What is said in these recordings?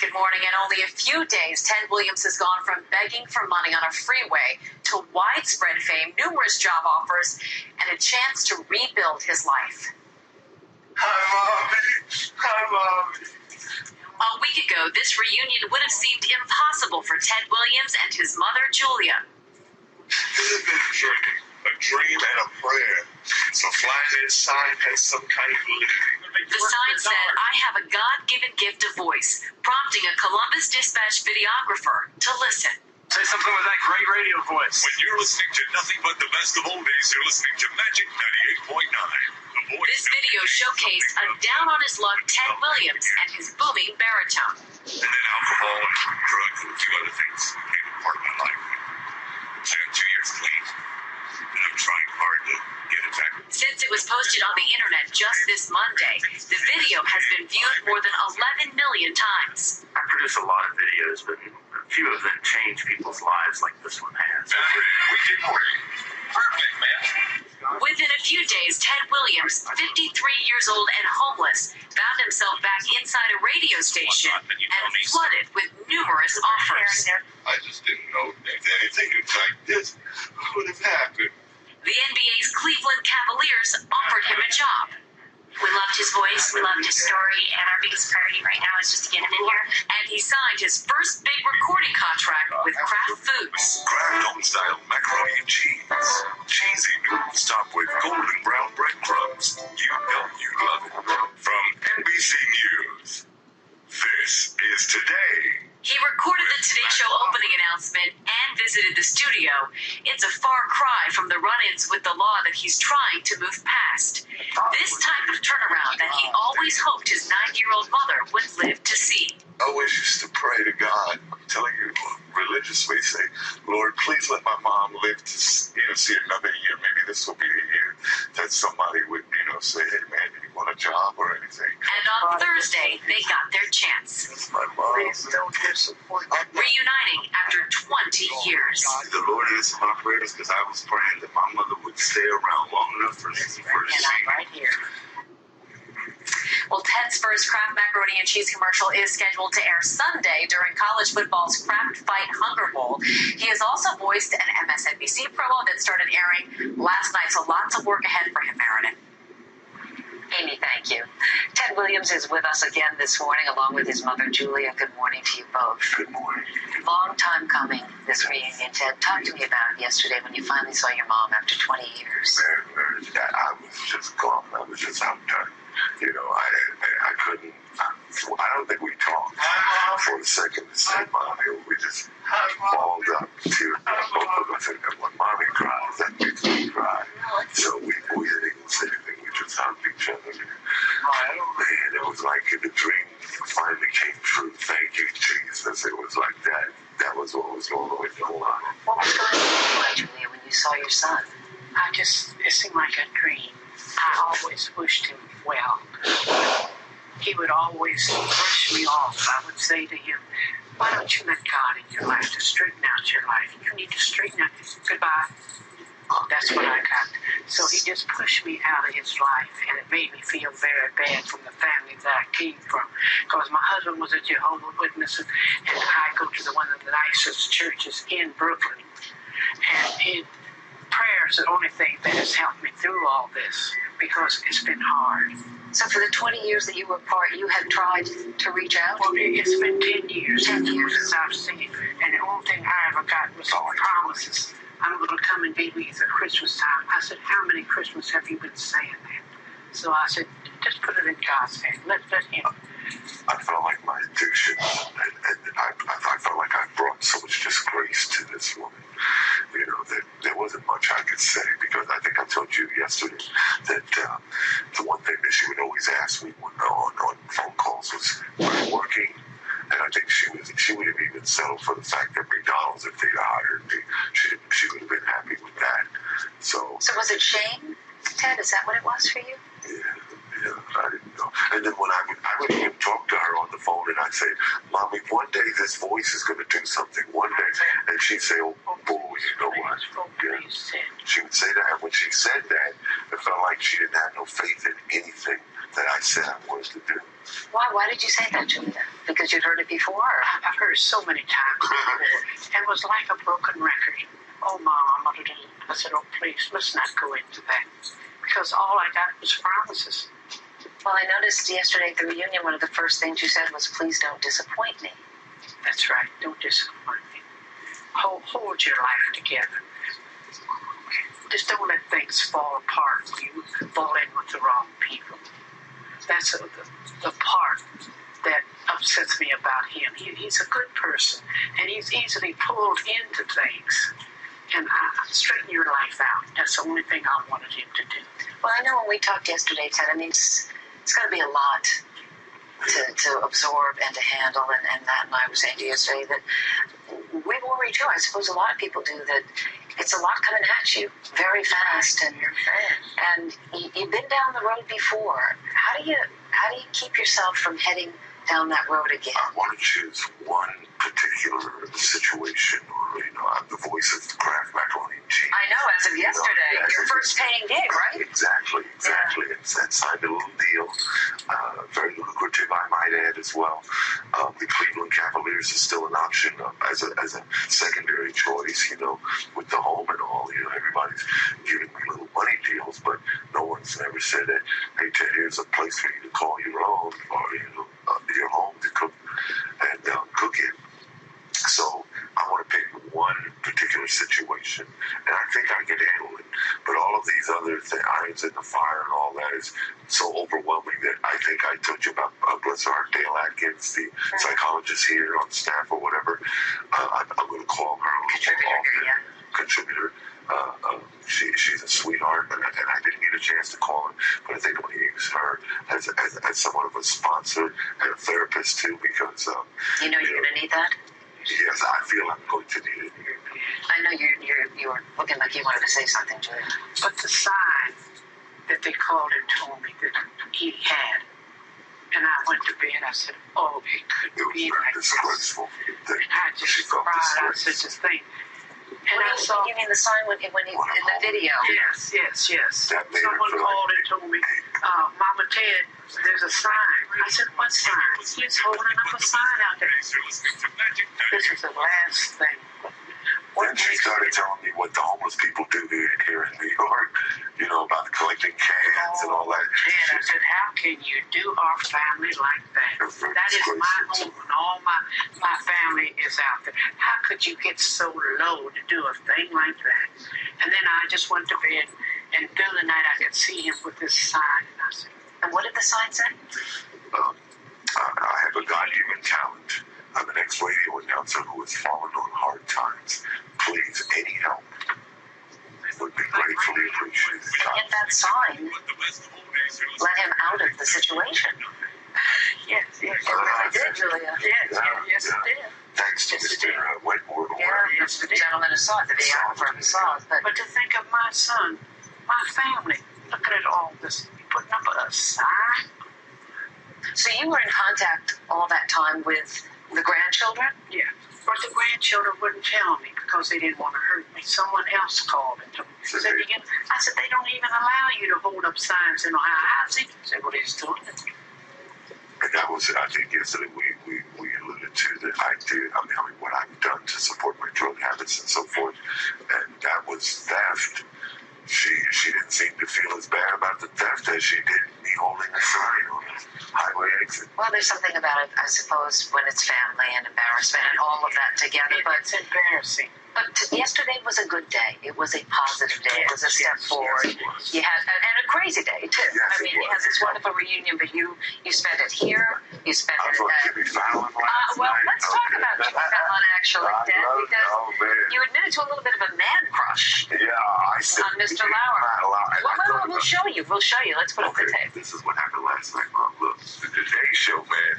Good morning. In only a few days, Ted Williams has gone from begging for money on a freeway to widespread fame, numerous job offers, and a chance to rebuild his life. Hi, Mommy. A week ago, this reunion would have seemed impossible for Ted Williams and his mother, Julia. This has been a dream and a prayer. So flying that sign has some kind of validity. The sign said, "I have a God-given gift of voice," prompting a Columbus Dispatch videographer to listen. Say something with that great radio voice. When you're listening to nothing but the best of oldies, you're listening to Magic 98.9. The voice. This video showcased a down-on-his-luck Ted Williams and his booming baritone. And then alcohol and drugs and a few other things became a part of my life. I got 2 years clean, and I'm trying hard to get it back. Since it was posted on the internet just this Monday, the video has been viewed more than 11 million times. I produce a lot of videos, but a few of them change people's lives like this one has. Perfect, man. Within a few days, Ted Williams, 53 years old and homeless, found himself back inside a radio station and flooded with numerous offers. I just didn't know if anything like this would have happened. The NBA's Cleveland Cavaliers offered him a job. We loved his voice, we loved his story, and our biggest priority right now is just to get him in here. And he signed his first big recording contract with Kraft Foods. Kraft home-style macaroni and cheese. Cheesy noodles topped with golden brown breadcrumbs. You know you love it. From NBC News, this is Today. He recorded the Today Show opening announcement and visited the studio. It's a far cry from the run-ins with the law that he's trying to move past. This type of turnaround that he always hoped his 90-year-old mother would live to see. I always used to pray to God. I'm telling you, religiously say, Lord, please let my mom live to see another year. Maybe this will be the year that somebody would, say, hey, man, do you want a job or anything? And on Thursday, they got their chance. My mom. Reuniting after 20 years. The Lord answered my prayers because I was praying that my mother would stay around long enough for this. And I'm right here. Well, Ted's first Kraft Macaroni and Cheese commercial is scheduled to air Sunday during college football's Kraft Fight Hunger Bowl. He has also voiced an MSNBC promo that started airing last night, so lots of work ahead for him, Meredith. Amy, thank you. Ted Williams is with us again this morning, along with his mother, Julia. Good morning to you both. Good morning. Long time coming, this reunion. Ted, talk to me about it yesterday when you finally saw your mom after 20 years. I was just gone. I was just outdone. I couldn't. I don't think we talked for a second to say, Mommy. We just balled up to both of us. And when Mommy cries, that makes me cry. So we didn't even say anything. We just hugged each other. Man, it was like the dream finally came true. Thank you, Jesus. It was like that. That was what was going on with the whole life. What was going on, Julia, when you saw your son? It seemed like a dream. I always wished him well. He would always brush me off. I would say to him, why don't you let God in your life to straighten out your life? You need to straighten out. Goodbye. That's what I got. So he just pushed me out of his life, and it made me feel very bad from the family that I came from. Because my husband was a Jehovah's Witness, and I go to one of the nicest churches in Brooklyn. And prayer is the only thing that has helped me through all this, because it's been hard. So for the 20 years that you were apart, you have tried to reach out? Well, it's been 10 years. 10 years. Since I've seen him. And the only thing I ever got was all promises. I'm going to come and be with you at Christmas time. I said, how many Christmas have you been saying that? So I said, just put it in God's hand. Let him. I felt like my addiction, and I felt like I brought so much disgrace to this woman. That there wasn't much I could say, because I think I told you yesterday that the one thing that she would always ask me on phone calls was, "Are you working?" And I think she would have even settled for the fact that McDonald's, if they'd hired me, she would have been happy with that. So was it shame, Ted? Is that what it was for you? Yeah, I didn't know. And then when I would even talk to her on the phone, and I'd say, Mommy, one day this voice is going to do something, one day. And she'd say, oh, boo, you know what? Yeah. She would say that. When she said that, it felt like she didn't have no faith in anything that I said I wanted to do. Why did you say that, Julia? Because you'd heard it before? I've heard it so many times before. And it was like a broken record. Oh, Mom, I said, oh, please, let's not go into that. Because all I got was promises. Well, I noticed yesterday at the reunion, one of the first things you said was, please don't disappoint me. That's right. Don't disappoint me. Hold your life together. Just don't let things fall apart when you fall in with the wrong people. That's the part that upsets me about him. He's a good person, and he's easily pulled into things. And straighten your life out. That's the only thing I wanted him to do. Well, I know when we talked yesterday, Ted, I mean, it's going to be a lot to absorb and to handle. And Matt and I were saying to you yesterday that we worry too. I suppose a lot of people do, that it's a lot coming at you very fast. And you've been down the road before. How do you keep yourself from heading down that road again? I want to choose one particular situation, or I'm the voice of Kraft Mac and Cheese. I know, as of yesterday, your first paying gig, right? Exactly. Yeah. And signed a little deal, very lucrative, I might add, as well. The Cleveland Cavaliers is still an option as a secondary choice, with the home and all. Everybody's giving me little money deals, but no one's ever said that, hey, Ted, here's a place for you to call your own, or your home to cook and cook in. So I want to pick one particular situation, and I think I can handle it. But all of these other irons in the fire and all that is so overwhelming that I think I told you about, bless her heart, Dale Atkins, the psychologist here on staff or whatever. I'm going to call her a little more often. Contributor. She's a sweetheart, and I didn't get a chance to call her, but I think I'm going to use her as somewhat of a sponsor and a therapist too, because you're going to need that. Yes, I feel I'm going to need it. I know you were looking like you wanted to say something, Julia. But the sign that they called and told me that he had, and I went to bed, I said, oh, it couldn't be like this. Disgraceful. I just cried out such a thing. And you mean the sign when he in the video? Yes. That made Someone her feel called like, and told me, Mama Ted, there's a sign. I said, what sign? He's holding up a sign out there. This is the last thing. Then she started telling me what the homeless people do here in New York, about collecting cans and all that. And I said, how can you do our family like that? That is my home, and all my family is out there. How could you get so low to do a thing like that? And then I just went to bed, and through the night I could see him with this sign. And I said, and what did the sign say? I have a God-given talent. I'm an ex-radio announcer who has fallen on hard times. Please, any help would be gratefully appreciated. Yet that sign let him out of the situation. yes. It really did, Julia. Yes, it did. Thanks to Mr. Whitmore. Yeah, the gentleman who saw it, the videographer who saw it. But to think of my son, my family, looking at all this, putting up a sign. So you were in contact all that time with the grandchildren? Yeah. But the grandchildren wouldn't tell me because they didn't want to hurt me. Someone else called and told me. I said, they don't even allow you to hold up signs in Ohio. I said, well, he's doing it. And that was, I think, yesterday we alluded to that I did, I mean, what I've done to support my drug habits and so forth, and that was theft. She didn't seem to feel as bad about the theft as she did me holding a sign on the highway exit. Well, there's something about it, I suppose, when it's family and embarrassment and all of that together. But it's embarrassing. But yesterday was a good day. It was a positive day. It was a step forward. You had and a crazy day too. Yes, I mean, you had this wonderful reunion, but you spent it here. You spent it at Jimmy Fallon last well, night. let's talk about Jimmy Fallon actually, Dad, because man. you admitted to a little bit of a man crush Yeah, I said on Mr. Lauer. We'll show you. Let's put up the tape. This is what happened last night, Mom. Look, the Today Show, man.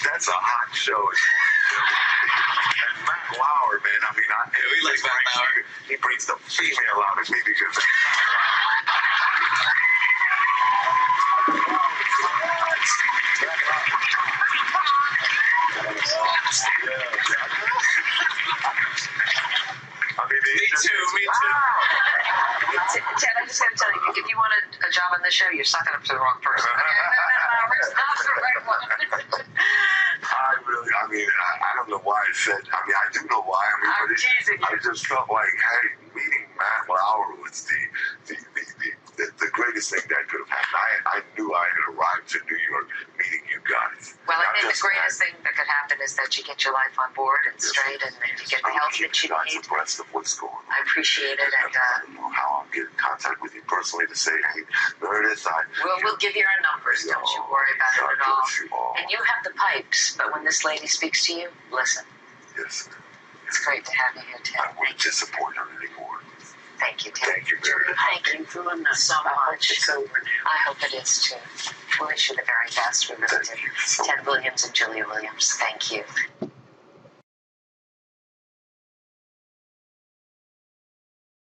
That's a hot show. And Matt Lauer, man. I mean, he brings the female out of me because. Me too. Ted, I'm just going to tell you, if you want a job on this show, you're sucking up to the wrong person. It's not the right one. I mean, I don't know why I said. I mean, I do know why. I mean, I'm but teasing you. I just felt like, hey, meeting Matt Lauer was the greatest thing that could have happened. I knew I had arrived to New York meeting you guys. Well, I Not think the just greatest Matt. thing that could happen is that you get your life on board and straight, and that you get the help keep that you you guys need. abreast of what's going on. I appreciate it, and I don't know how I'll get in contact with you personally to say, hey, there it is. we'll give you our numbers. Don't you worry about it at all. God bless you all. And you have the pipes, but when this lady speaks to you, listen. Yes, sir. It's great to have you here, Ted. I wouldn't disappoint her anymore. Thank you, Ted. Thank you, Meredith. I've been through this so much. It's over now. I hope it is too. We wish you the very best. We really Thank do. you so Ted Williams and Julia Williams, thank you.